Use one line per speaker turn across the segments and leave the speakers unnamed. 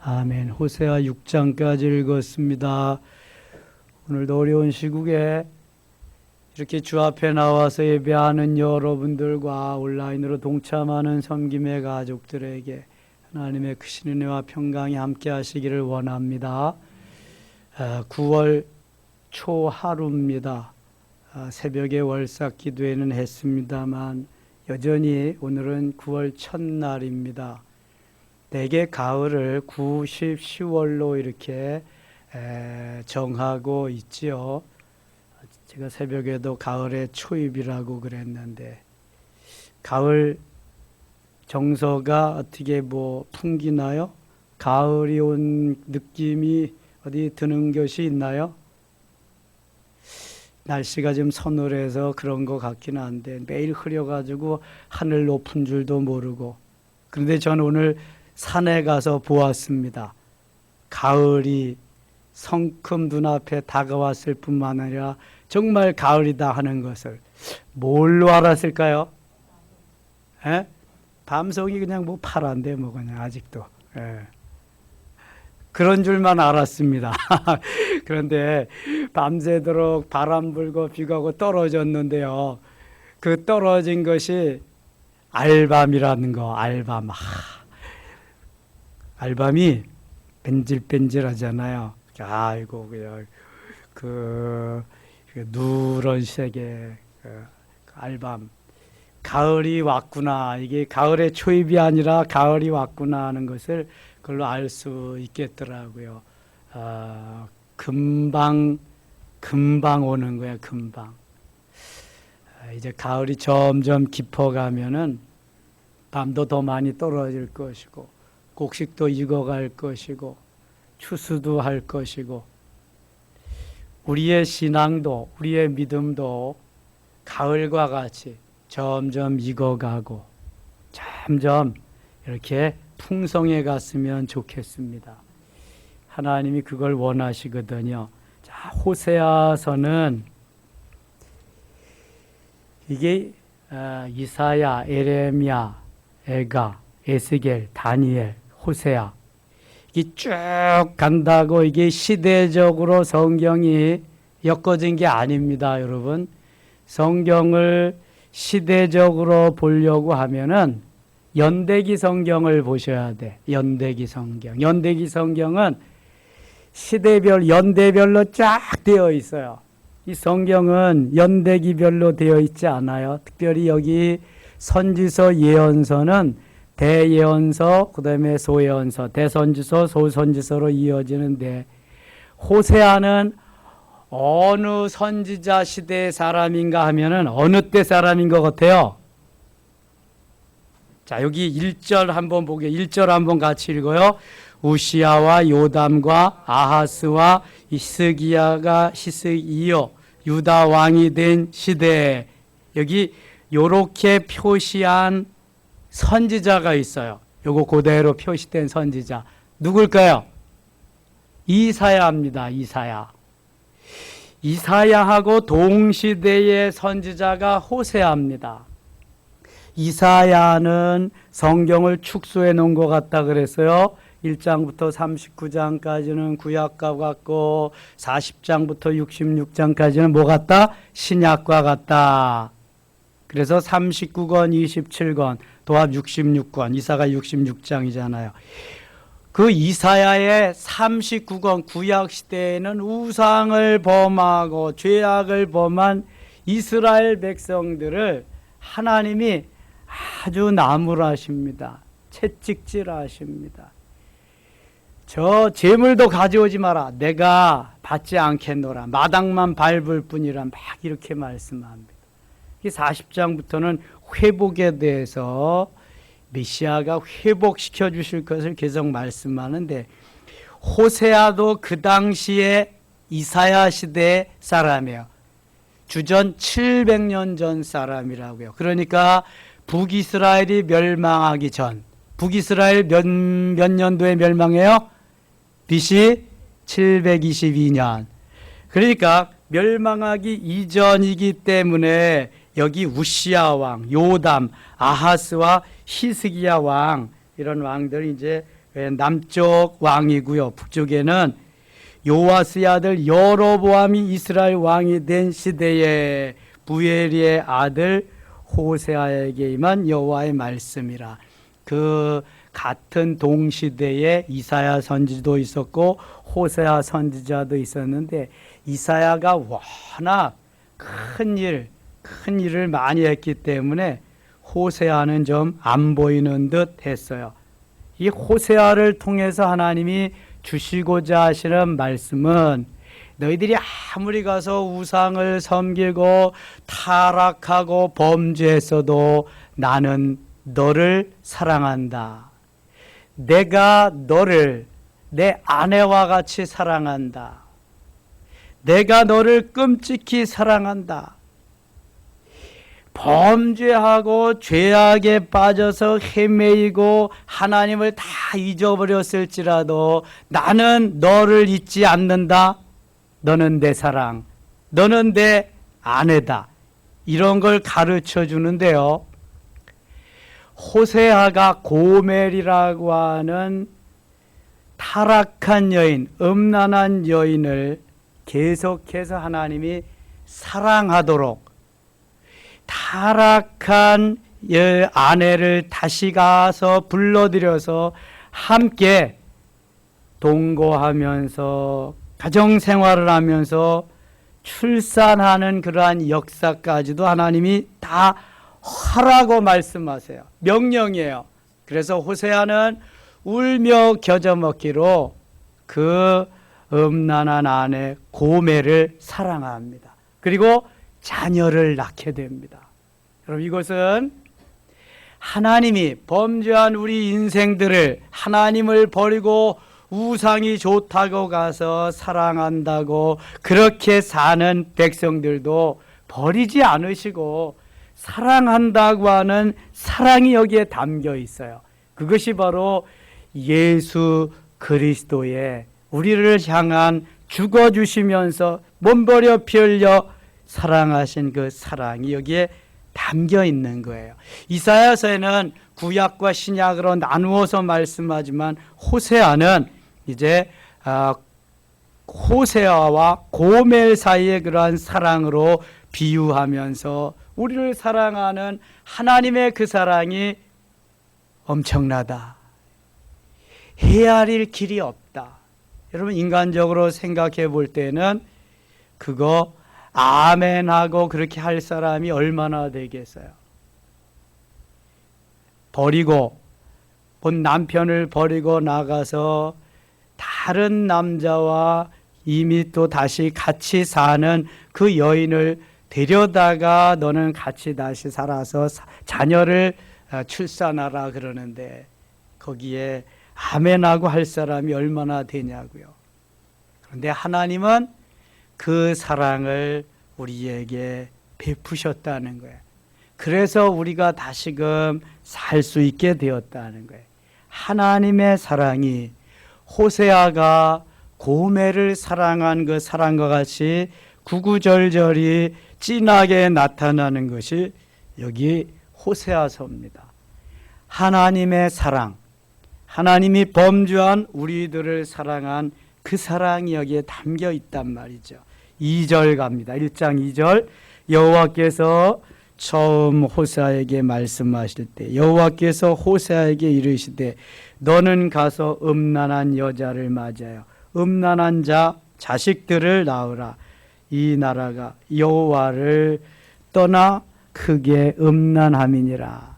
아멘. 호세아 6장까지 읽었습니다. 오늘도 어려운 시국에 이렇게 주 앞에 나와서 예배하는 여러분들과 온라인으로 동참하는 섬김의 가족들에게 하나님의 크신 은혜와 평강이 함께 하시기를 원합니다. 9월 초 하루입니다. 새벽에 월삭 기도회는 했습니다만 여전히 오늘은 9월 첫날입니다. 대개 가을을 9, 10, 10월로 이렇게 정하고 있지요. 제가 새벽에도 가을의 초입이라고 그랬는데 가을 정서가 어떻게 풍기나요? 가을이 온 느낌이 어디 드는 것이 있나요? 날씨가 좀 서늘해서 그런 것 같기는 한데 매일 흐려가지고 하늘 높은 줄도 모르고. 그런데 저는 오늘 산에 가서 보았습니다. 가을이 성큼 눈앞에 다가왔을 뿐만 아니라 정말 가을이다 하는 것을 뭘로 알았을까요? 밤송이 그냥 파란데 그냥 아직도. 그런 줄만 알았습니다. 그런데 밤새도록 바람 불고 비가 오고 떨어졌는데요. 그 떨어진 것이 알밤이라는 거. 알밤. 알밤이 벤질벤질하잖아요. 아이고 그냥 누런색의 알밤. 가을이 왔구나. 이게 가을의 초입이 아니라 가을이 왔구나 하는 것을 그걸로 알 수 있겠더라고요. 금방 오는 거야. 금방. 이제 가을이 점점 깊어가면은 밤도 더 많이 떨어질 것이고 곡식도 익어갈 것이고 추수도 할 것이고 우리의 신앙도 우리의 믿음도 가을과 같이 점점 익어가고 점점 이렇게 풍성해 갔으면 좋겠습니다. 하나님이 그걸 원하시거든요. 자, 호세아서는 이게 이사야, 에레미야, 에가, 에스겔, 다니엘, 호세아 이게 쭉 간다고 이게 시대적으로 성경이 엮어진 게 아닙니다, 여러분. 성경을 시대적으로 보려고 하면은 연대기 성경을 보셔야 돼. 연대기 성경. 연대기 성경은 시대별, 연대별로 쫙 되어 있어요. 이 성경은 연대기별로 되어 있지 않아요. 특별히 여기 선지서, 예언서는 대예언서, 그 다음에 소예언서, 대선지서, 소선지서로 이어지는데 호세아는 어느 선지자 시대의 사람인가 하면은 어느 때 사람인 것 같아요? 자, 여기 1절 한번 보게. 1절 한번 같이 읽어요. 우시야와 요담과 아하스와 히스기야가 유다 왕이 된 시대에 여기 요렇게 표시한 선지자가 있어요. 요거 그대로 표시된 선지자. 누굴까요? 이사야입니다. 이사야. 이사야하고 동시대의 선지자가 호세아입니다. 이사야는 성경을 축소해 놓은 것 같다 그랬어요. 1장부터 39장까지는 구약과 같고 40장부터 66장까지는 뭐 같다? 신약과 같다. 그래서 39권, 27권, 도합 66권, 이사가 66장이잖아요. 그 이사야의 39권 구약 시대에는 우상을 범하고 죄악을 범한 이스라엘 백성들을 하나님이 아주 나무라십니다. 채찍질하십니다. 저 재물도 가져오지 마라. 내가 받지 않겠노라. 마당만 밟을 뿐이라 막 이렇게 말씀합니다. 40장부터는 회복에 대해서 메시아가 회복시켜 주실 것을 계속 말씀하는데 호세아도 그 당시에 이사야 시대의 사람이에요. 주전 700년 전 사람이라고요. 그러니까 북이스라엘이 멸망하기 전, 북이스라엘 몇 년도에 멸망해요? BC 722년. 그러니까 멸망하기 이전이기 때문에 여기 우시야 왕, 요담, 아하스와 히스기야 왕 이런 왕들이 이제 남쪽 왕이고요. 북쪽에는 요아스의 아들 여로보암이 이스라엘 왕이 된 시대에 부엘리의 아들 호세아에게 임한 여호와의 말씀이라. 그 같은 동시대에 이사야 선지도 있었고 호세아 선지자도 있었는데 이사야가 워낙 큰 일을 많이 했기 때문에 호세아는 좀 안 보이는 듯 했어요. 이 호세아를 통해서 하나님이 주시고자 하시는 말씀은 너희들이 아무리 가서 우상을 섬기고 타락하고 범죄했어도 나는 너를 사랑한다. 내가 너를 내 아내와 같이 사랑한다. 내가 너를 끔찍히 사랑한다. 범죄하고 죄악에 빠져서 헤매이고 하나님을 다 잊어버렸을지라도 나는 너를 잊지 않는다. 너는 내 사랑, 너는 내 아내다. 이런 걸 가르쳐 주는데요. 호세아가 고멜이라고 하는 타락한 여인, 음란한 여인을 계속해서 하나님이 사랑하도록 타락한 아내를 다시 가서 불러들여서 함께 동거하면서 가정생활을 하면서 출산하는 그러한 역사까지도 하나님이 다 하라고 말씀하세요. 명령이에요. 그래서 호세아는 울며 겨자 먹기로 그 음란한 아내 고멜을 사랑합니다. 그리고 자녀를 낳게 됩니다. 여러분, 이것은 하나님이 범죄한 우리 인생들을 하나님을 버리고 우상이 좋다고 가서 사랑한다고 그렇게 사는 백성들도 버리지 않으시고 사랑한다고 하는 사랑이 여기에 담겨 있어요. 그것이 바로 예수 그리스도의 우리를 향한 죽어주시면서 몸버려 피 흘려 사랑하신 그 사랑이 여기에 담겨 있는 거예요. 이사야서에는 구약과 신약으로 나누어서 말씀하지만 호세아는 이제 호세아와 고멜 사이의 그러한 사랑으로 비유하면서 우리를 사랑하는 하나님의 그 사랑이 엄청나다. 헤아릴 길이 없다. 여러분, 인간적으로 생각해 볼 때는 그거 아멘하고 그렇게 할 사람이 얼마나 되겠어요? 본 남편을 버리고 나가서 다른 남자와 이미 또 다시 같이 사는 그 여인을 데려다가 너는 같이 다시 살아서 자녀를 출산하라 그러는데 거기에 아멘하고 할 사람이 얼마나 되냐고요. 그런데 하나님은 그 사랑을 우리에게 베푸셨다는 거예요. 그래서 우리가 다시금 살 수 있게 되었다는 거예요. 하나님의 사랑이 호세아가 고멜을 사랑한 그 사랑과 같이 구구절절히 진하게 나타나는 것이 여기 호세아서입니다. 하나님의 사랑, 하나님이 범죄한 우리들을 사랑한 그 사랑이 여기에 담겨 있단 말이죠. 2절 갑니다. 1장 2절. 여호와께서 처음 호세아에게 말씀하실 때 여호와께서 호세아에게 이르시되 너는 가서 음란한 여자를 맞아요. 음란한 자식들을 낳으라. 이 나라가 여호와를 떠나 크게 음란함이니라.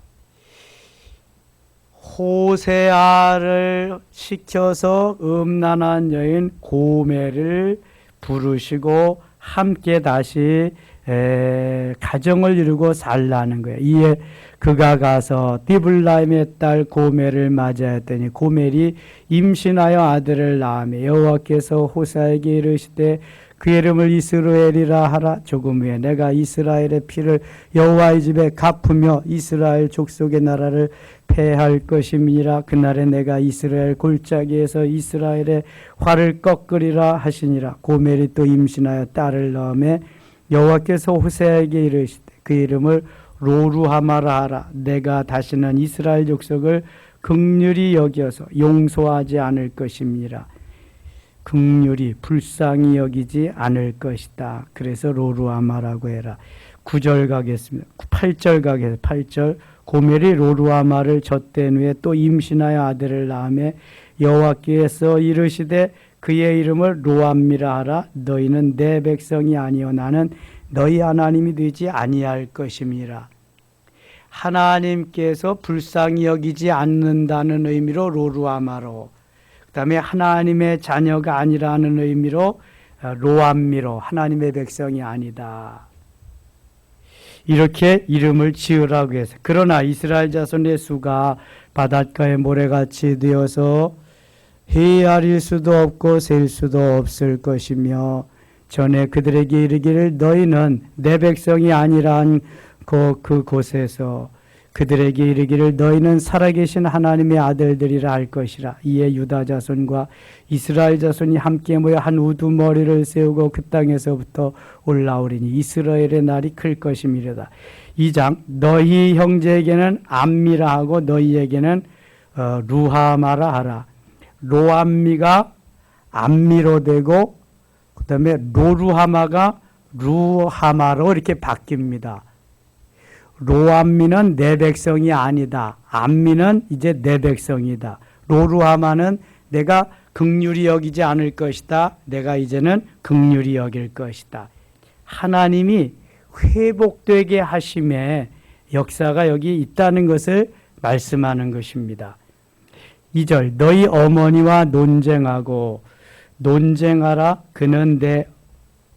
호세아를 시켜서 음란한 여인 고멜을 부르시고 함께 다시 가정을 이루고 살라는 거예요. 이에 그가 가서 디블라임의 딸 고멜을 맞이하였더니 고멜이 임신하여 아들을 낳으며 여호와께서 호세아에게 이르시되 그 이름을 이스라엘이라 하라. 조금 후에 내가 이스라엘의 피를 여호와의 집에 갚으며 이스라엘 족속의 나라를 패할 것임이니라. 그날에 내가 이스라엘 골짜기에서 이스라엘의 활을 꺾으리라 하시니라. 고멜이 또 임신하여 딸을 낳으며 여호와께서 호세아에게 이르시되 그 이름을 로루하마라 하라. 내가 다시는 이스라엘 족속을 긍휼히 여겨서 용서하지 않을 것입니다. 긍휼히 불쌍히 여기지 않을 것이다. 그래서 로루아마라고 해라. 9절 가겠습니다. 8절 가겠습니다. 8절 고멜이 로루아마를 젖된 후에 또 임신하여 아들을 낳으며 여호와께서 이르시되 그의 이름을 로암미라 하라. 너희는 내 백성이 아니요 나는 너희 하나님이 되지 아니할 것임이라. 하나님께서 불쌍히 여기지 않는다는 의미로 로루아마로, 그 다음에 하나님의 자녀가 아니라는 의미로 로암미로, 하나님의 백성이 아니다. 이렇게 이름을 지으라고 해서. 그러나 이스라엘 자손의 수가 바닷가의 모래같이 되어서 헤아릴 수도 없고 셀 수도 없을 것이며, 전에 그들에게 이르기를 너희는 내 백성이 아니란 그곳에서 그들에게 이르기를 너희는 살아계신 하나님의 아들들이라 할 것이라. 이에 유다 자손과 이스라엘 자손이 함께 모여 한 우두머리를 세우고 그 땅에서부터 올라오리니 이스라엘의 날이 클 것임이로다. 2장 너희 형제에게는 암미라 하고 너희에게는 루하마라 하라. 로암미가 암미로 되고 그 다음에 로루하마가 루하마로 이렇게 바뀝니다. 로암미는 내 백성이 아니다. 암미는 이제 내 백성이다. 로루하마는 내가 긍휼히 여기지 않을 것이다. 내가 이제는 긍휼히 여길 것이다. 하나님이 회복되게 하심의 역사가 여기 있다는 것을 말씀하는 것입니다. 2절 너희 어머니와 논쟁하고 논쟁하라. 그는 내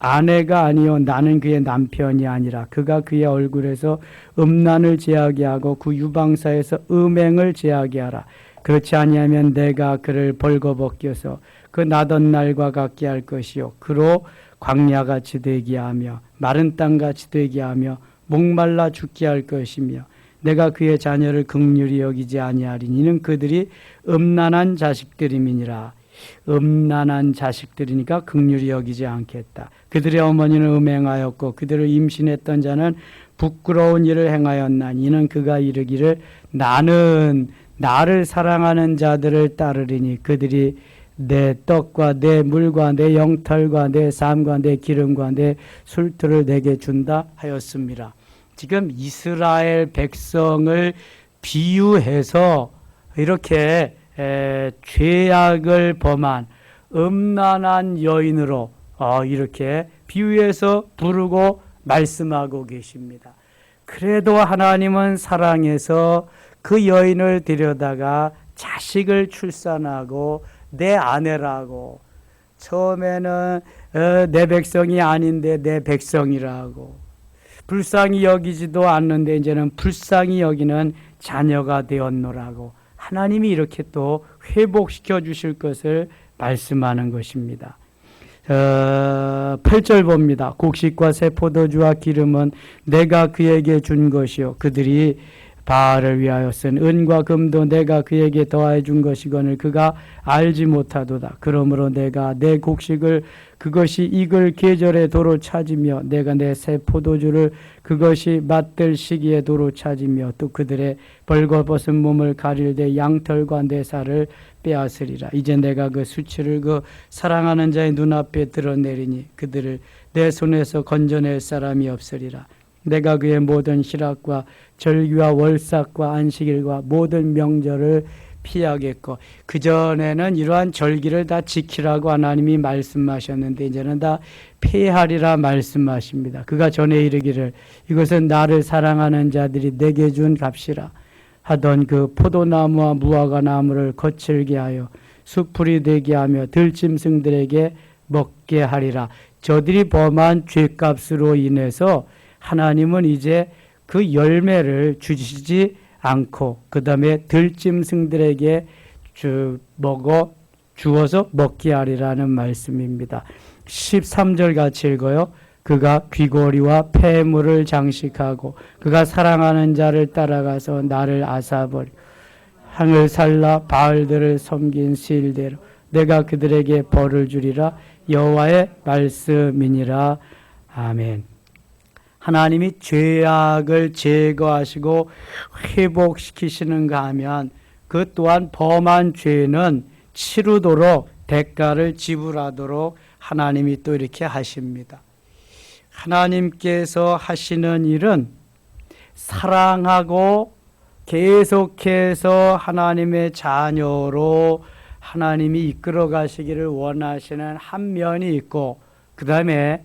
아내가 아니요 나는 그의 남편이 아니라 그가 그의 얼굴에서 음란을 제하게 하고 그 유방사에서 음행을 제하게 하라. 그렇지 아니하면 내가 그를 벌거벗겨서 그 나던 날과 같게 할 것이요 그로 광야같이 되게 하며 마른 땅같이 되게 하며 목말라 죽게 할 것이며 내가 그의 자녀를 긍휼히 여기지 아니하리니 이는 그들이 음란한 자식들임이니라. 음란한 자식들이니까 긍휼히 여기지 않겠다. 그들의 어머니는 음행하였고 그들을 임신했던 자는 부끄러운 일을 행하였나니 이는 그가 이르기를 나는 나를 사랑하는 자들을 따르리니 그들이 내 떡과 내 물과 내 영털과 내 삶과 내 기름과 내 술틀을 내게 준다 하였습니다. 지금 이스라엘 백성을 비유해서 이렇게 죄악을 범한 음란한 여인으로 이렇게 비유해서 부르고 말씀하고 계십니다. 그래도 하나님은 사랑해서 그 여인을 데려다가 자식을 출산하고 내 아내라고, 처음에는 내 백성이 아닌데 내 백성이라고, 불쌍히 여기지도 않는데 이제는 불쌍히 여기는 자녀가 되었노라고 하나님이 이렇게 또 회복시켜 주실 것을 말씀하는 것입니다. 8절 봅니다. 곡식과 새 포도주와 기름은 내가 그에게 준 것이요 그들이 바알을 위하여 쓴 은과 금도 내가 그에게 더하여 준 것이거늘 그가 알지 못하도다. 그러므로 내가 내 곡식을 그것이 익을 계절에 도로 찾으며 내가 내 새 포도주를 그것이 맛들 시기에 도로 찾으며 또 그들의 벌거벗은 몸을 가릴 때 양털과 내 살을 빼앗으리라. 이제 내가 그 수치를 그 사랑하는 자의 눈앞에 드러내리니 그들을 내 손에서 건져낼 사람이 없으리라. 내가 그의 모든 실학과 절기와 월삭과 안식일과 모든 명절을 피하겠고, 그전에는 이러한 절기를 다 지키라고 하나님이 말씀하셨는데 이제는 다 폐하리라 말씀하십니다. 그가 전에 이르기를 이것은 나를 사랑하는 자들이 내게 준 값이라 하던 그 포도나무와 무화과 나무를 거칠게 하여 수풀이 되게 하며 들짐승들에게 먹게 하리라. 저들이 범한 죄값으로 인해서 하나님은 이제 그 열매를 주시지 않고 그 다음에 들짐승들에게 주어서 먹게 하리라는 말씀입니다. 13절 같이 읽어요. 그가 귀고리와 폐물을 장식하고 그가 사랑하는 자를 따라가서 나를 앗아버리고 항을 살라 바알들을 섬긴 실대로 내가 그들에게 벌을 주리라. 여호와의 말씀이니라. 아멘. 하나님이 죄악을 제거하시고 회복시키시는가 하면 그 또한 범한 죄는 치르도록 대가를 지불하도록 하나님이 또 이렇게 하십니다. 하나님께서 하시는 일은 사랑하고 계속해서 하나님의 자녀로 하나님이 이끌어 가시기를 원하시는 한 면이 있고, 그 다음에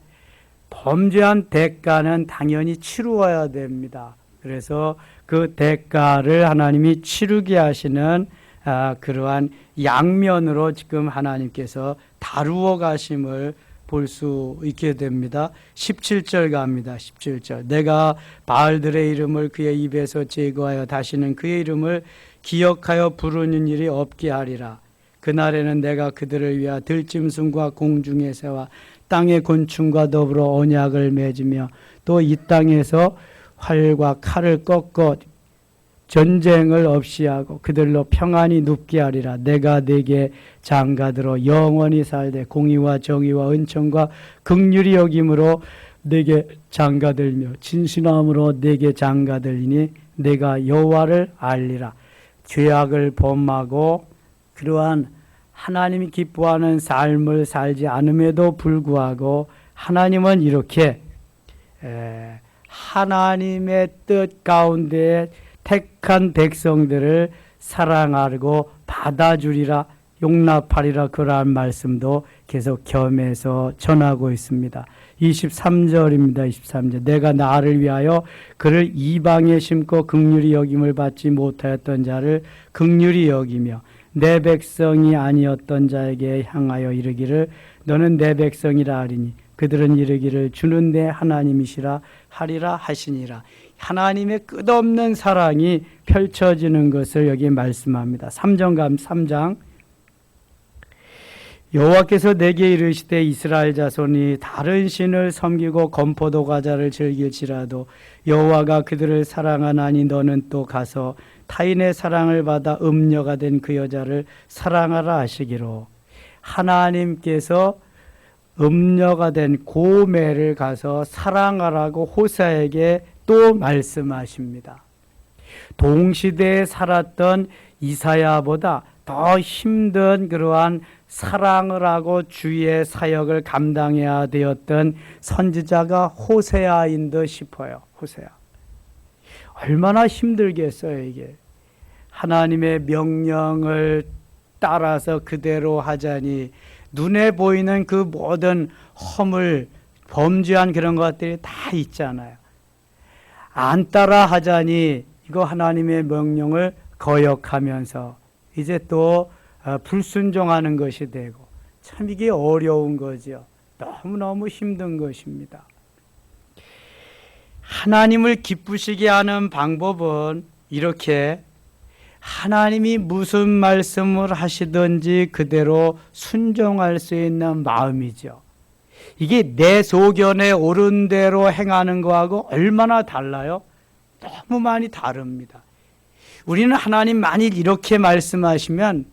범죄한 대가는 당연히 치루어야 됩니다. 그래서 그 대가를 하나님이 치르게 하시는 그러한 양면으로 지금 하나님께서 다루어 가심을 볼 수 있게 됩니다. 17절 갑니다. 17절. 내가 바알들의 이름을 그의 입에서 제거하여 다시는 그의 이름을 기억하여 부르는 일이 없게 하리라. 그날에는 내가 그들을 위하여 들짐승과 공중의 새와 땅의 곤충과 더불어 언약을 맺으며 또 이 땅에서 활과 칼을 꺾어 전쟁을 없이 하고 그들로 평안히 눕게 하리라. 내가 네게 장가들어 영원히 살되 공의와 정의와 은총과 긍휼히 여김으로 네게 장가들며 진실함으로 네게 장가들리니 내가 여호와를 알리라. 죄악을 범하고 그러한 하나님이 기뻐하는 삶을 살지 않음에도 불구하고 하나님은 이렇게 하나님의 뜻 가운데 택한 백성들을 사랑하고 받아주리라, 용납하리라, 그러한 말씀도 계속 겸해서 전하고 있습니다. 23절입니다. 23절. 내가 나를 위하여 그를 이방에 심고 긍휼히 여김을 받지 못하였던 자를 긍휼히 여기며 내 백성이 아니었던 자에게 향하여 이르기를 너는 내 백성이라 하리니 그들은 이르기를 주는 내 하나님이시라 하리라 하시니라. 하나님의 끝없는 사랑이 펼쳐지는 것을 여기 말씀합니다. 3장 여호와께서 내게 이르시되 이스라엘 자손이 다른 신을 섬기고 건포도 과자를 즐길지라도 여호와가 그들을 사랑하나니 너는 또 가서 타인의 사랑을 받아 음녀가 된 그 여자를 사랑하라 하시기로. 하나님께서 음녀가 된 고멜을 가서 사랑하라고 호세아에게 또 말씀하십니다. 동시대에 살았던 이사야보다 더 힘든 그러한 사랑을 하고 주의 사역을 감당해야 되었던 선지자가 호세아인 듯 싶어요. 호세아. 얼마나 힘들겠어요, 이게. 하나님의 명령을 따라서 그대로 하자니 눈에 보이는 그 모든 허물, 범죄한 그런 것들이 다 있잖아요. 안 따라 하자니 이거 하나님의 명령을 거역하면서 이제 또 불순종하는 것이 되고, 참 이게 어려운 거죠. 너무너무 힘든 것입니다. 하나님을 기쁘시게 하는 방법은 이렇게 하나님이 무슨 말씀을 하시든지 그대로 순종할 수 있는 마음이죠. 이게 내 소견에 옳은 대로 행하는 거하고 얼마나 달라요? 너무 많이 다릅니다. 우리는 하나님 만일 이렇게 말씀하시면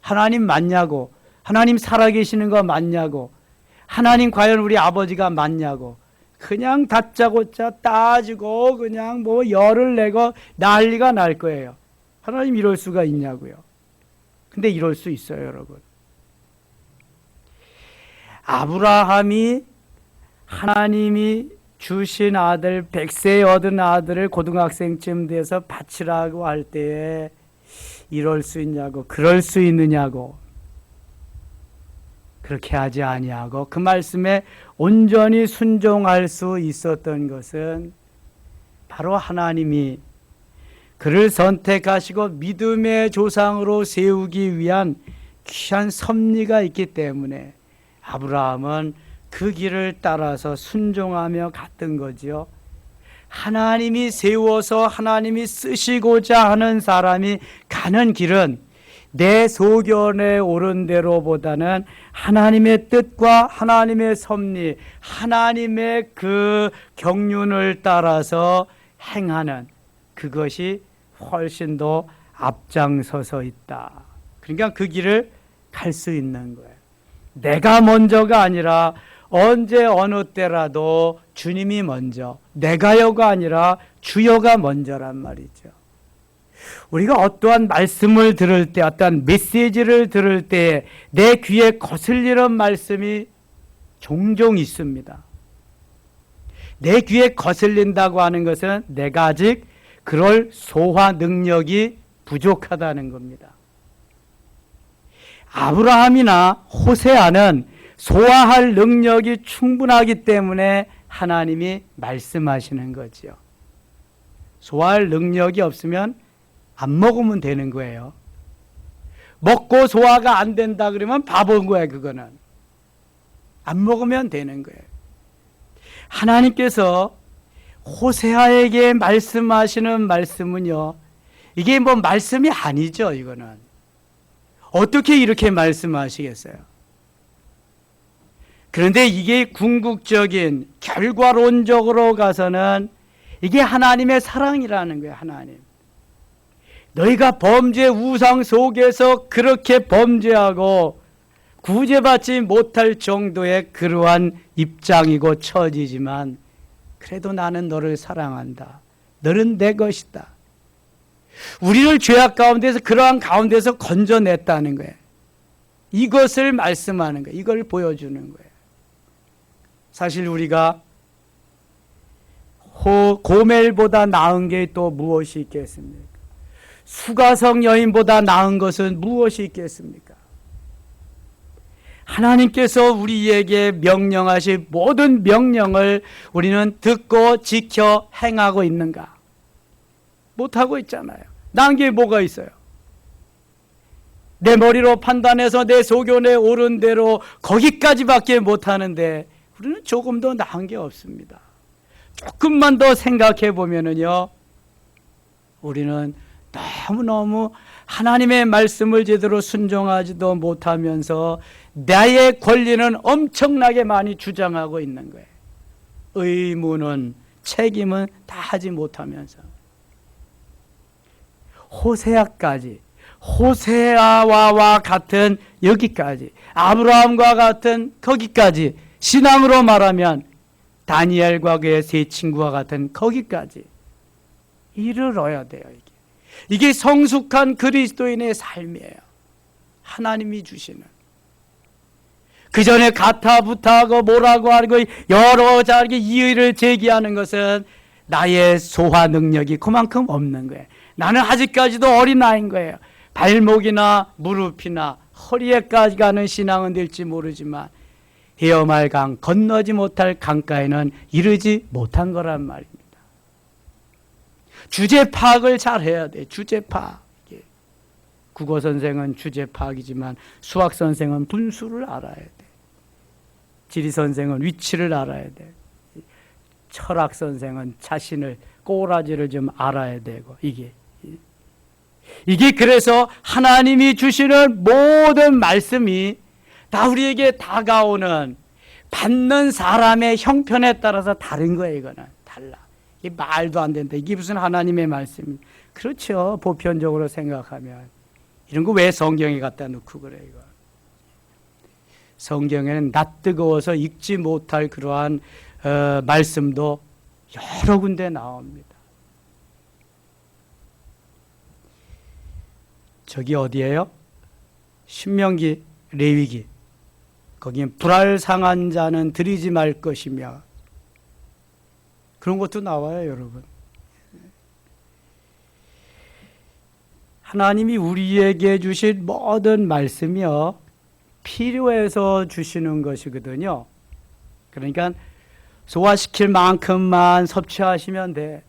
하나님 맞냐고, 하나님 살아계시는 거 맞냐고, 하나님 과연 우리 아버지가 맞냐고 그냥 다짜고짜 따지고 그냥 뭐 열을 내고 난리가 날 거예요. 하나님 이럴 수가 있냐고요. 근데 이럴 수 있어요, 여러분. 아브라함이 하나님이 주신 아들, 100세에 얻은 아들을 고등학생쯤 돼서 바치라고 할 때에 이럴 수 있냐고, 그럴 수 있느냐고, 그렇게 하지 아니하고 그 말씀에 온전히 순종할 수 있었던 것은 바로 하나님이 그를 선택하시고 믿음의 조상으로 세우기 위한 귀한 섭리가 있기 때문에 아브라함은 그 길을 따라서 순종하며 갔던 거죠. 하나님이 세워서 하나님이 쓰시고자 하는 사람이 가는 길은 내 소견에 옳은 대로보다는 하나님의 뜻과 하나님의 섭리, 하나님의 그 경륜을 따라서 행하는 그것이 훨씬 더 앞장서서 있다. 그러니까 그 길을 갈 수 있는 거예요. 내가 먼저가 아니라 언제 어느 때라도 주님이 먼저, 내가요가 아니라 주여가 먼저란 말이죠. 우리가 어떠한 말씀을 들을 때, 어떠한 메시지를 들을 때 내 귀에 거슬리는 말씀이 종종 있습니다. 내 귀에 거슬린다고 하는 것은 내가 아직 그럴 소화 능력이 부족하다는 겁니다. 아브라함이나 호세아는 소화할 능력이 충분하기 때문에 하나님이 말씀하시는 거지요. 소화할 능력이 없으면 안 먹으면 되는 거예요. 먹고 소화가 안 된다 그러면 바본 거야, 그거는. 안 먹으면 되는 거예요. 하나님께서 호세아에게 말씀하시는 말씀은요, 이게 뭐 말씀이 아니죠, 이거는. 어떻게 이렇게 말씀하시겠어요? 그런데 이게 궁극적인 결과론적으로 가서는 이게 하나님의 사랑이라는 거예요, 하나님. 너희가 범죄 우상 속에서 그렇게 범죄하고 구제받지 못할 정도의 그러한 입장이고 처지지만 그래도 나는 너를 사랑한다. 너는 내 것이다. 우리를 죄악 가운데서 그러한 가운데서 건져냈다는 거예요. 이것을 말씀하는 거예요. 이걸 보여주는 거예요. 사실 우리가 고멜보다 나은 게 또 무엇이 있겠습니까? 수가성 여인보다 나은 것은 무엇이 있겠습니까? 하나님께서 우리에게 명령하신 모든 명령을 우리는 듣고 지켜 행하고 있는가? 못하고 있잖아요. 난 게 뭐가 있어요? 내 머리로 판단해서 내 소견에 옳은 대로 거기까지밖에 못하는데 우리는 조금 더 나은 게 없습니다. 조금만 더 생각해 보면은요, 우리는 너무너무 하나님의 말씀을 제대로 순종하지도 못하면서 나의 권리는 엄청나게 많이 주장하고 있는 거예요. 의무는, 책임은 다 하지 못하면서. 호세아까지, 호세아와 같은 여기까지, 아브라함과 같은 거기까지, 신앙으로 말하면 다니엘과 그의 세 친구와 같은 거기까지 이르러야 돼요. 이게 성숙한 그리스도인의 삶이에요. 하나님이 주시는. 그 전에 가타부타하고 뭐라고 하고 여러 자기 이의를 제기하는 것은 나의 소화 능력이 그만큼 없는 거예요. 나는 아직까지도 어린아이인 거예요. 발목이나 무릎이나 허리에까지 가는 신앙은 될지 모르지만 헤어말 강, 건너지 못할 강가에는 이르지 못한 거란 말입니다. 주제 파악을 잘 해야 돼. 주제 파악. 국어 선생은 주제 파악이지만 수학 선생은 분수를 알아야 돼. 지리 선생은 위치를 알아야 돼. 철학 선생은 자신을, 꼬라지를 좀 알아야 되고, 이게 그래서 하나님이 주시는 모든 말씀이 다 우리에게 다가오는, 받는 사람의 형편에 따라서 다른 거예요. 이거는 달라. 이게 말도 안 된다. 이게 무슨 하나님의 말씀이? 그렇죠. 보편적으로 생각하면 이런 거 왜 성경에 갖다 놓고 그래? 이거 성경에는 낯뜨거워서 읽지 못할 그러한 말씀도 여러 군데 나옵니다. 저기 어디예요? 신명기, 레위기. 거기엔 불알 상한 자는 드리지 말 것이며, 그런 것도 나와요, 여러분. 하나님이 우리에게 주신 모든 말씀이요, 필요해서 주시는 것이거든요. 그러니까 소화시킬 만큼만 섭취하시면 돼.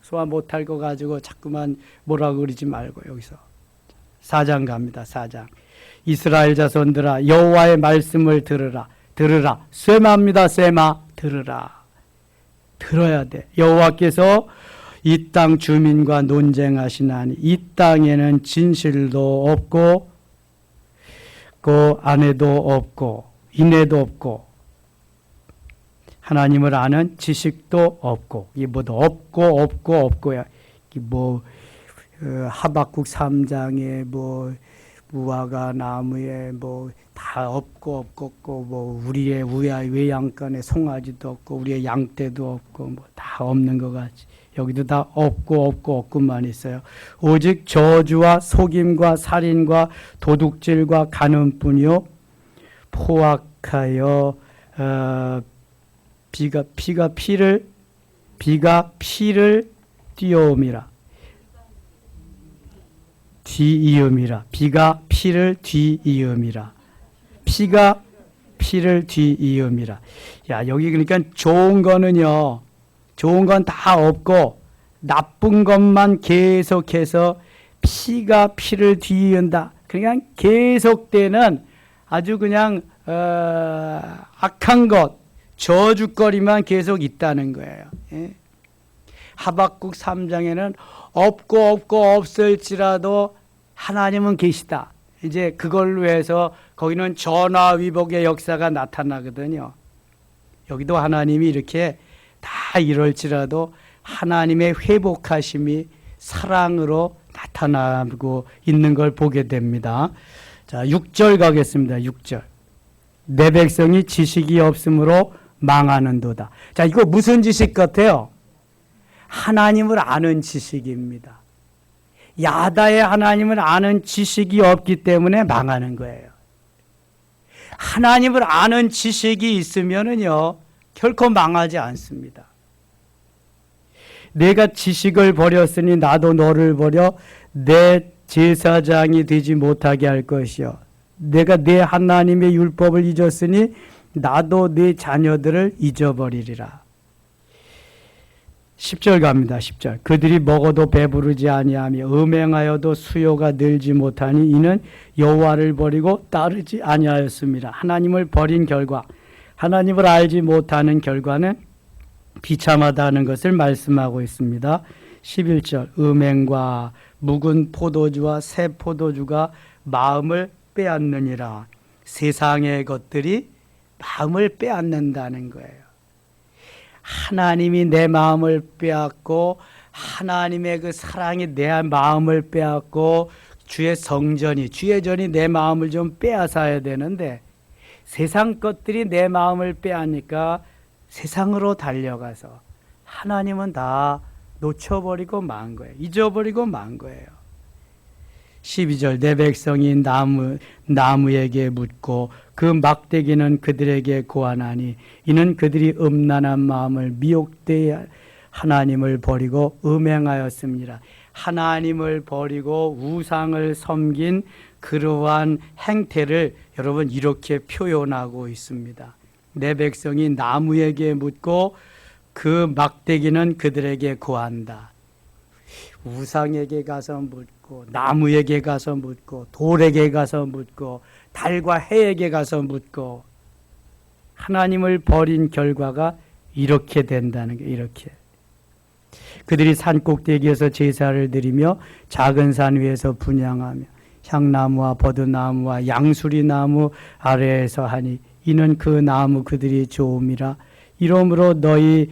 소화 못할 거 가지고 자꾸만 뭐라고 그러지 말고. 여기서 4장 갑니다. 4장. 이스라엘 자손들아, 여호와의 말씀을 들으라. 들으라. 쇠마입니다. 쇠마. 들으라. 들어야 돼. 여호와께서 이 땅 주민과 논쟁하시나니 이 땅에는 진실도 없고 그 안에도 없고 인애도 없고 하나님을 아는 지식도 없고, 이게 뭐도 없고야. 이게 뭐 하박국 3장에 뭐 무화과 나무에 뭐 다 없고 뭐 우리의 외양간에 송아지도 없고 우리의 양떼도 없고 뭐 다 없는 것 같이 여기도 다 없고만 있어요. 오직 저주와 속임과 살인과 도둑질과 간음뿐이요 포악하여 비가 피를 띄어옴이라. 뒤이음이라. 비가 피를 뒤이음이라. 피가 피를 뒤이음이라. 야, 여기 그러니까 좋은 거는요, 좋은 건 다 없고 나쁜 것만 계속해서 피가 피를 뒤이은다. 그냥 계속되는 아주 그냥 악한 것, 저주거리만 계속 있다는 거예요. 예? 하박국 3장에는 없고 없을지라도 하나님은 계시다. 이제 그걸로 해서 거기는 전화위복의 역사가 나타나거든요. 여기도 하나님이 이렇게 다 이럴지라도 하나님의 회복하심이 사랑으로 나타나고 있는 걸 보게 됩니다. 자, 6절 가겠습니다. 6절. 내 백성이 지식이 없으므로 망하는도다. 자, 이거 무슨 지식 같아요? 하나님을 아는 지식입니다. 야다의 하나님을 아는 지식이 없기 때문에 망하는 거예요. 하나님을 아는 지식이 있으면은요, 결코 망하지 않습니다. 내가 지식을 버렸으니 나도 너를 버려 내 제사장이 되지 못하게 할 것이요. 내가 내 하나님의 율법을 잊었으니 나도 내 자녀들을 잊어버리리라. 10절 갑니다. 10절. 그들이 먹어도 배부르지 아니하며 음행하여도 수요가 늘지 못하니 이는 여호와를 버리고 따르지 아니하였습니다. 하나님을 버린 결과, 하나님을 알지 못하는 결과는 비참하다는 것을 말씀하고 있습니다. 11절. 음행과 묵은 포도주와 새 포도주가 마음을 빼앗느니라. 세상의 것들이 마음을 빼앗는다는 거예요. 하나님이 내 마음을 빼앗고 하나님의 그 사랑이 내 마음을 빼앗고 주의 성전이, 주의 전이 내 마음을 좀 빼앗아야 되는데 세상 것들이 내 마음을 빼앗으니까 세상으로 달려가서 하나님은 다 놓쳐버리고 만 거예요. 잊어버리고 만 거예요. 12절. 내 백성이 나무에게 묻고 그 막대기는 그들에게 고하나니 이는 그들이 음란한 마음을 미혹되어 하나님을 버리고 음행하였습니다. 하나님을 버리고 우상을 섬긴 그러한 행태를 여러분 이렇게 표현하고 있습니다. 내 백성이 나무에게 묻고 그 막대기는 그들에게 고한다. 우상에게 가서 묻고 나무에게 가서 묻고 돌에게 가서 묻고 달과 해에게 가서 묻고 하나님을 버린 결과가 이렇게 된다는 게 이렇게. 그들이 산 꼭대기에서 제사를 드리며 작은 산 위에서 분향하며 향나무와 버드나무와 양수리나무 아래에서 하니 이는 그 나무 그들이 좋음이라. 이러므로 너희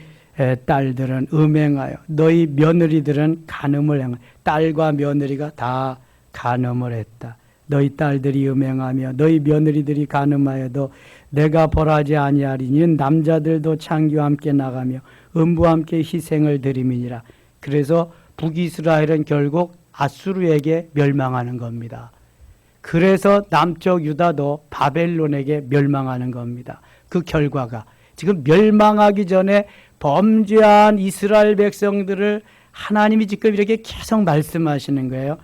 딸들은 음행하여 너희 며느리들은 간음을 행하여. 딸과 며느리가 다 간음을 했다. 너희 딸들이 음행하며 너희 며느리들이 간음하여도 내가 벌하지 아니하리니 남자들도 창기와 함께 나가며 음부와 함께 희생을 드림이니라. 그래서 북이스라엘은 결국 아수르에게 멸망하는 겁니다. 그래서 남쪽 유다도 바벨론에게 멸망하는 겁니다. 그 결과가 지금 멸망하기 전에 범죄한 이스라엘 백성들을 하나님이 지금 이렇게 계속 말씀하시는 거예요.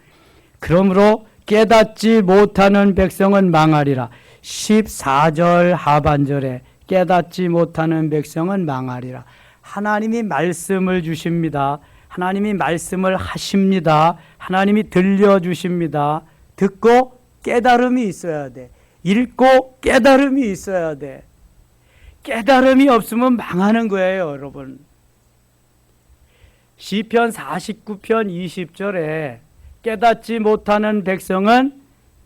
그러므로 깨닫지 못하는 백성은 망하리라. 14절 하반절에 깨닫지 못하는 백성은 망하리라. 하나님이 말씀을 주십니다. 하나님이 말씀을 하십니다. 하나님이 들려주십니다. 듣고 깨달음이 있어야 돼. 읽고 깨달음이 있어야 돼. 깨달음이 없으면 망하는 거예요, 여러분. 시편 49편 20절에 깨닫지 못하는 백성은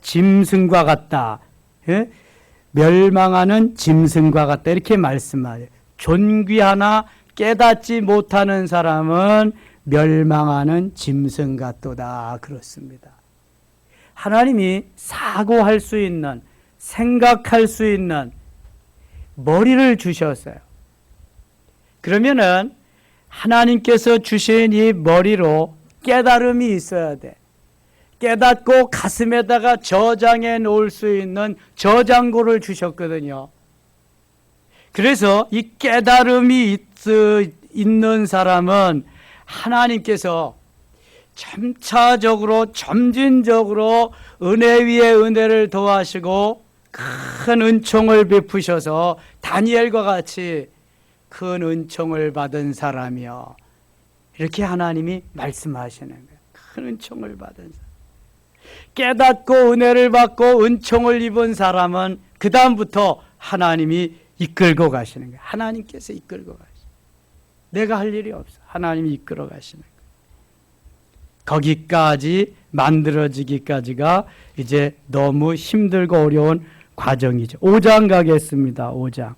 짐승과 같다. 예? 멸망하는 짐승과 같다. 이렇게 말씀하죠. 존귀하나 깨닫지 못하는 사람은 멸망하는 짐승 같도다. 그렇습니다. 하나님이 사고할 수 있는, 생각할 수 있는 머리를 주셨어요. 그러면은 하나님께서 주신 이 머리로 깨달음이 있어야 돼. 깨닫고 가슴에다가 저장해 놓을 수 있는 저장고를 주셨거든요. 그래서 이 깨달음이 있는 사람은 하나님께서 점차적으로 점진적으로 은혜 위에 은혜를 더하시고 큰 은총을 베푸셔서 다니엘과 같이 큰 은총을 받은 사람이요, 이렇게 하나님이 말씀하시는 거예요. 큰 은총을 받은 사람, 깨닫고 은혜를 받고 은총을 입은 사람은 그 다음부터 하나님이 이끌고 가시는 거예요. 하나님께서 이끌고 가시는 거예요. 내가 할 일이 없어. 하나님이 이끌어 가시는 거예요. 거기까지 만들어지기까지가 이제 너무 힘들고 어려운 과정이죠. 5장 가겠습니다. 5장.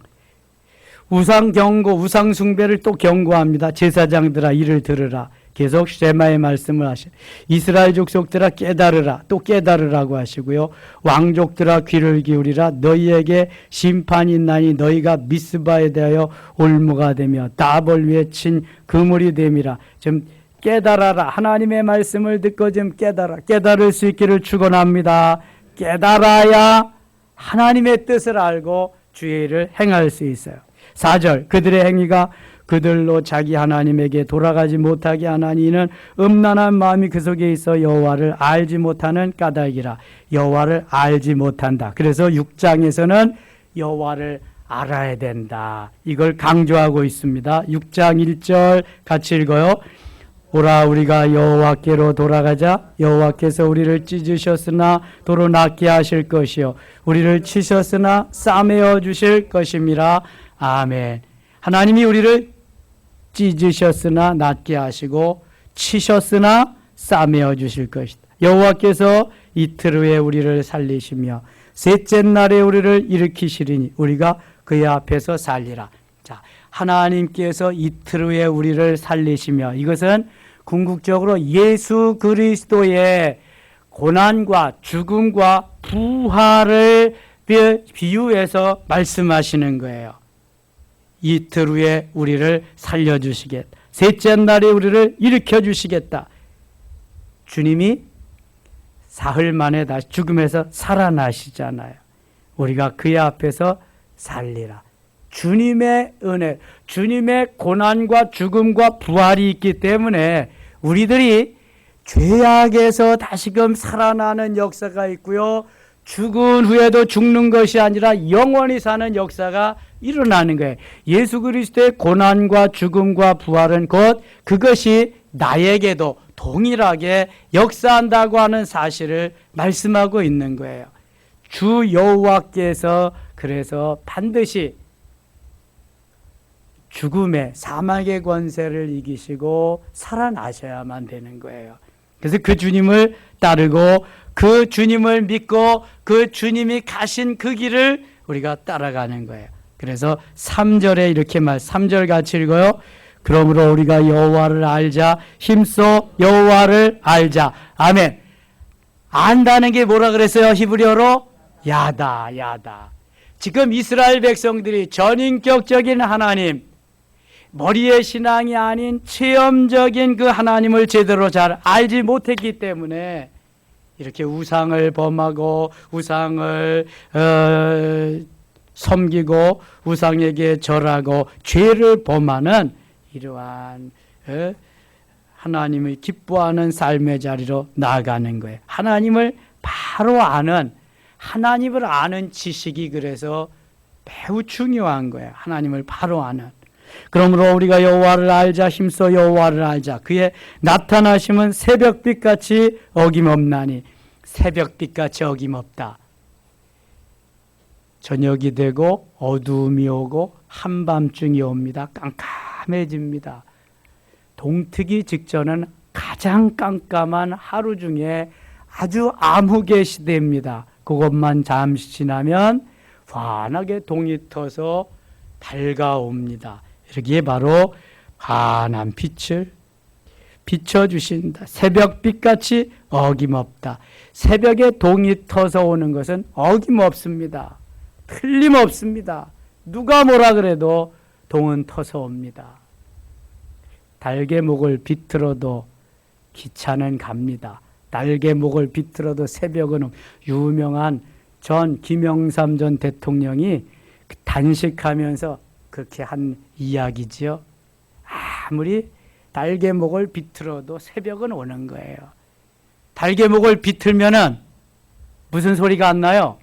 우상 경고, 우상 숭배를 또 경고합니다. 제사장들아 이를 들으라. 계속 쉐마의 말씀을 하시. 이스라엘 족속들아 깨달으라. 또 깨달으라고 하시고요. 왕족들아 귀를 기울이라. 너희에게 심판이 있나니 너희가 미스바에 대하여 올무가 되며 다볼 위에 친 그물이 됨이라. 좀 깨달아라. 하나님의 말씀을 듣고 좀 깨달을 수 있기를 축원합니다. 깨달아야 하나님의 뜻을 알고 주의 일을 행할 수 있어요. 4절, 그들의 행위가 그들로 자기 하나님에게 돌아가지 못하게 하나니 이는 음란한 마음이 그 속에 있어 여호와를 알지 못하는 까닭이라. 여호와를 알지 못한다. 그래서 6장에서는 여호와를 알아야 된다, 이걸 강조하고 있습니다. 6장 1절 같이 읽어요. 오라 우리가 여호와께로 돌아가자. 여호와께서 우리를 찢으셨으나 도로 낫게 하실 것이요 우리를 치셨으나 싸매어 주실 것임이라. 아멘. 하나님이 우리를 찢으셨으나 낫게 하시고 치셨으나 싸매어 주실 것이다. 여호와께서 이틀 후에 우리를 살리시며 셋째 날에 우리를 일으키시리니 우리가 그의 앞에서 살리라. 자, 하나님께서 이틀 후에 우리를 살리시며, 이것은 궁극적으로 예수 그리스도의 고난과 죽음과 부활을 비유해서 말씀하시는 거예요. 이틀 후에 우리를 살려주시겠다. 셋째 날에 우리를 일으켜주시겠다. 주님이 사흘 만에 다시 죽음에서 살아나시잖아요. 우리가 그의 앞에서 살리라. 주님의 은혜, 주님의 고난과 죽음과 부활이 있기 때문에 우리들이 죄악에서 다시금 살아나는 역사가 있고요, 죽은 후에도 죽는 것이 아니라 영원히 사는 역사가 일어나는 거예요. 예수 그리스도의 고난과 죽음과 부활은 곧 그것이 나에게도 동일하게 역사한다고 하는 사실을 말씀하고 있는 거예요. 주 여호와께서 그래서 반드시 죽음의 사망의 권세를 이기시고 살아나셔야만 되는 거예요. 그래서 그 주님을 따르고 그 주님을 믿고 그 주님이 가신 그 길을 우리가 따라가는 거예요. 그래서 3절에 이렇게 3절 같이 읽어요. 그러므로 우리가 여호와를 알자. 힘써 여호와를 알자. 아멘. 안다는 게 뭐라 그랬어요? 히브리어로 야다. 지금 이스라엘 백성들이 전인격적인 하나님, 머리의 신앙이 아닌 체험적인 그 하나님을 제대로 잘 알지 못했기 때문에 이렇게 우상을 범하고 우상을 섬기고 우상에게 절하고 죄를 범하는 이러한 하나님을 기뻐하는 삶의 자리로 나아가는 거예요. 하나님을 바로 아는, 하나님을 아는 지식이 그래서 매우 중요한 거예요. 하나님을 바로 아는. 그러므로 우리가 여호와를 알자. 힘써 여호와를 알자. 그의 나타나심은 새벽빛같이 어김없나니. 새벽빛같이 어김없다. 저녁이 되고 어두움이 오고 한밤중이 옵니다. 깜깜해집니다. 동트기 직전은 가장 깜깜한 하루 중에 아주 암흑의 시대입니다. 그것만 잠시 지나면 환하게 동이 터서 밝아옵니다. 여기에 바로 환한 빛을 비춰주신다. 새벽빛같이 어김없다. 새벽에 동이 터서 오는 것은 어김없습니다. 틀림없습니다. 누가 뭐라 그래도 동은 터서 옵니다. 달개목을 비틀어도 기차는 갑니다. 달개목을 비틀어도 새벽은 옵니다. 유명한 전 김영삼 전 대통령이 단식하면서 그렇게 한 이야기지요. 아무리 달개목을 비틀어도 새벽은 오는 거예요. 달개목을 비틀면은 무슨 소리가 안 나요?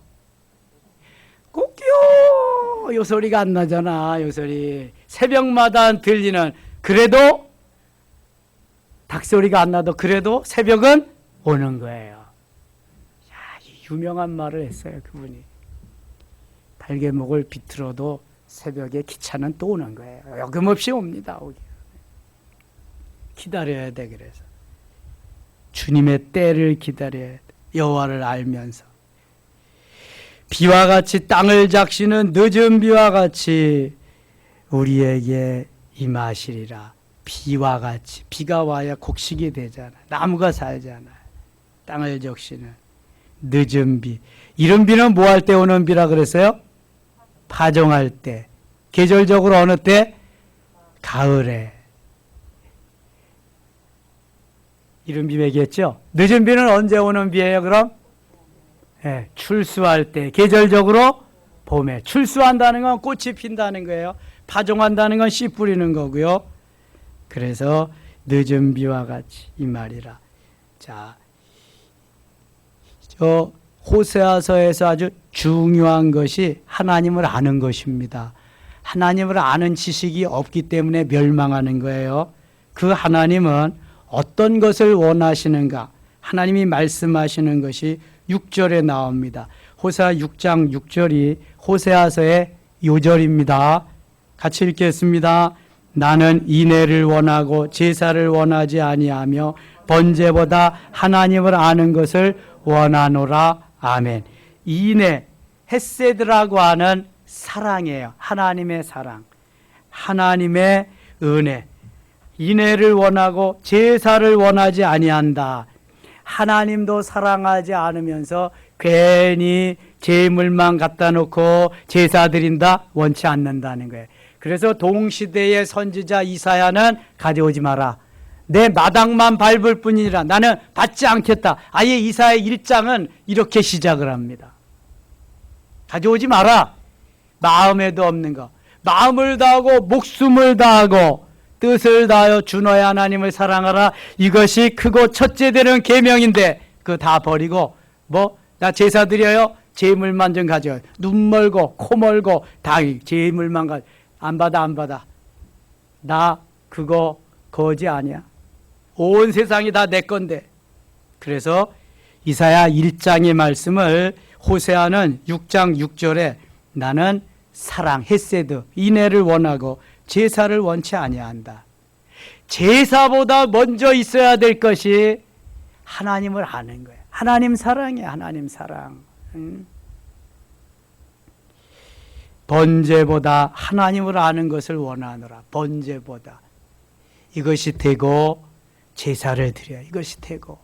꼭요 요 소리가 안 나잖아. 요 소리 새벽마다 들리는, 그래도 닭소리가 안 나도 그래도 새벽은 오는 거예요. 야, 유명한 말을 했어요, 그분이. 달개목을 비틀어도 새벽에 기차는 또 오는 거예요. 여금없이 옵니다. 오기. 기다려야 돼. 그래서 주님의 때를 기다려야 돼. 여호와를 알면서. 비와 같이 땅을 작시는 늦은 비와 같이 우리에게 임하시리라. 비와 같이. 비가 와야 곡식이 되잖아. 나무가 살잖아. 땅을 적시는 늦은 비. 이런 비는 뭐 할 때 오는 비라 그랬어요? 파종할 때. 계절적으로 어느 때? 가을에. 이른 비 얘기했죠? 늦은 비는 언제 오는 비예요, 그럼? 네, 출수할 때. 계절적으로 봄에. 출수한다는 건 꽃이 핀다는 거예요. 파종한다는 건 씨 뿌리는 거고요. 그래서 늦은 비와 같이 이 말이라. 자, 저 호세아서에서 아주 중요한 것이 하나님을 아는 것입니다. 하나님을 아는 지식이 없기 때문에 멸망하는 거예요. 그 하나님은 어떤 것을 원하시는가? 하나님이 말씀하시는 것이 6절에 나옵니다. 호세아 6장 6절이 호세아서의 요절입니다. 같이 읽겠습니다. 나는 인애를 원하고 제사를 원하지 아니하며 번제보다 하나님을 아는 것을 원하노라. 아멘. 인애, 헤세드라고 하는 사랑이에요. 하나님의 사랑, 하나님의 은혜. 인애를 원하고 제사를 원하지 아니한다. 하나님도 사랑하지 않으면서 괜히 제물만 갖다 놓고 제사 드린다 원치 않는다는 거예요. 그래서 동시대의 선지자 이사야는 가져오지 마라. 내 마당만 밟을 뿐이라 나는 받지 않겠다. 아예 이사야 1장은 이렇게 시작을 합니다. 가져오지 마라. 마음에도 없는 거. 마음을 다하고 목숨을 다하고 뜻을 다하여 주 너의 하나님을 사랑하라. 이것이 크고 첫째 되는 계명인데 그거 다 버리고 나 제사 드려요? 제물만 좀 가져요. 눈 멀고 코 멀고 다 제물만 가져. 안 받아. 나 그거 거지 아니야. 온 세상이 다 내 건데. 그래서 이사야 1장의 말씀을 호세아는 6장 6절에 나는 사랑, 헤세드, 인애를 원하고 제사를 원치 아니한다. 제사보다 먼저 있어야 될 것이 하나님을 아는 거예요. 하나님 사랑이야. 하나님 사랑. 번제보다 하나님을 아는 것을 원하노라. 번제보다. 이것이 되고 제사를 드려. 이것이 되고.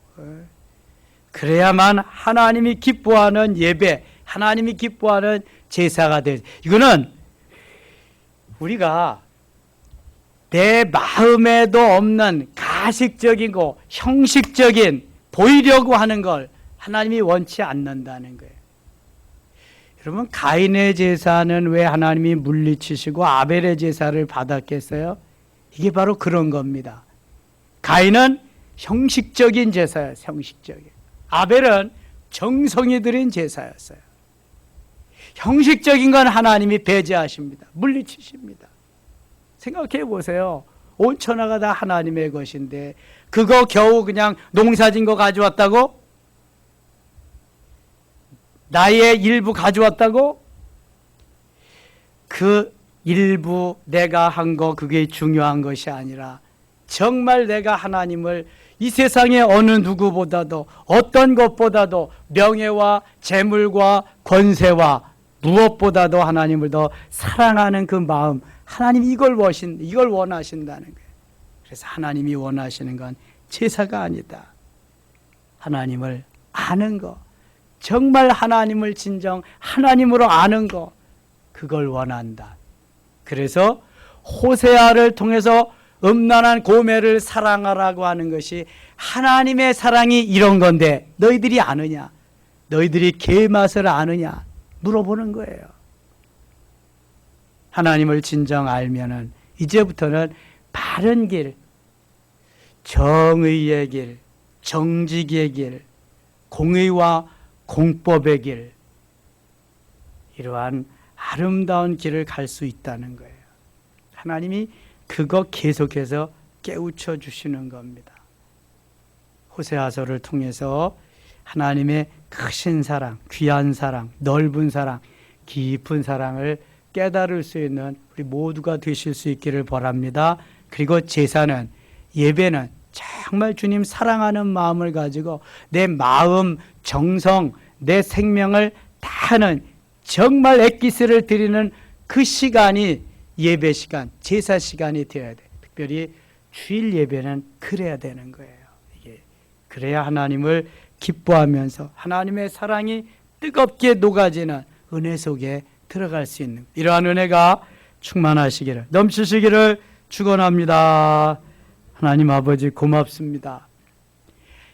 그래야만 하나님이 기뻐하는 예배, 하나님이 기뻐하는 제사가 돼. 이거는 우리가 내 마음에도 없는 가식적이고 형식적인 보이려고 하는 걸 하나님이 원치 않는다는 거예요. 여러분, 가인의 제사는 왜 하나님이 물리치시고 아벨의 제사를 받았겠어요? 이게 바로 그런 겁니다. 가인은 형식적인 제사였어요. 형식적인. 아벨은 정성이 들인 제사였어요. 형식적인 건 하나님이 배제하십니다. 물리치십니다. 생각해 보세요. 온 천하가 다 하나님의 것인데 그거 겨우 그냥 농사진 거 가져왔다고? 나의 일부 가져왔다고? 그 일부 내가 한 거 그게 중요한 것이 아니라 정말 내가 하나님을 이 세상의 어느 누구보다도 어떤 것보다도 명예와 재물과 권세와 무엇보다도 하나님을 더 사랑하는 그 마음, 하나님이 이걸 원하신다는 거예요. 그래서 하나님이 원하시는 건 제사가 아니다. 하나님을 아는 거, 정말 하나님을 진정 하나님으로 아는 거, 그걸 원한다. 그래서 호세아를 통해서 음란한 고매를 사랑하라고 하는 것이 하나님의 사랑이 이런 건데 너희들이 아느냐? 너희들이 개맛을 아느냐? 물어보는 거예요. 하나님을 진정 알면은 이제부터는 바른 길, 정의의 길, 정직의 길, 공의와 공법의 길, 이러한 아름다운 길을 갈 수 있다는 거예요. 하나님이 그거 계속해서 깨우쳐 주시는 겁니다. 호세아서를 통해서 하나님의 크신 사랑, 귀한 사랑, 넓은 사랑, 깊은 사랑을 깨달을 수 있는 우리 모두가 되실 수 있기를 바랍니다. 그리고 제사는, 예배는 정말 주님 사랑하는 마음을 가지고 내 마음, 정성, 내 생명을 다하는 정말 엑기스를 드리는 그 시간이 예배 시간, 제사 시간이 되어야 돼. 특별히 주일 예배는 그래야 되는 거예요. 이게 그래야 하나님을 기뻐하면서 하나님의 사랑이 뜨겁게 녹아지는 은혜 속에 들어갈 수 있는 이러한 은혜가 충만하시기를, 넘치시기를 축원합니다. 하나님 아버지 고맙습니다.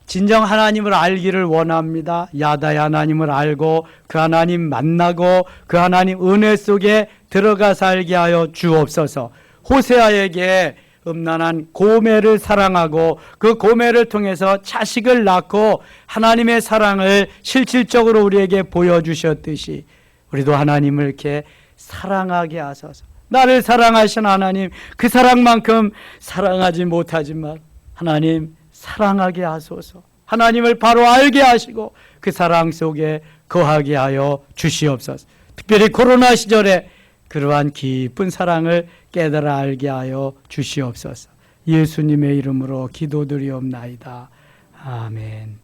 진정 하나님을 알기를 원합니다. 야다의 하나님을 알고 그 하나님 만나고 그 하나님 은혜 속에 들어가 살게 하여 주옵소서. 호세아에게 음란한 고매를 사랑하고 그 고매를 통해서 자식을 낳고 하나님의 사랑을 실질적으로 우리에게 보여주셨듯이 우리도 하나님을 이렇게 사랑하게 하소서. 나를 사랑하신 하나님, 그 사랑만큼 사랑하지 못하지만 하나님 사랑하게 하소서. 하나님을 바로 알게 하시고 그 사랑 속에 거하게 하여 주시옵소서. 특별히 코로나 시절에 그러한 깊은 사랑을 깨달아 알게 하여 주시옵소서. 예수님의 이름으로 기도드리옵나이다. 아멘.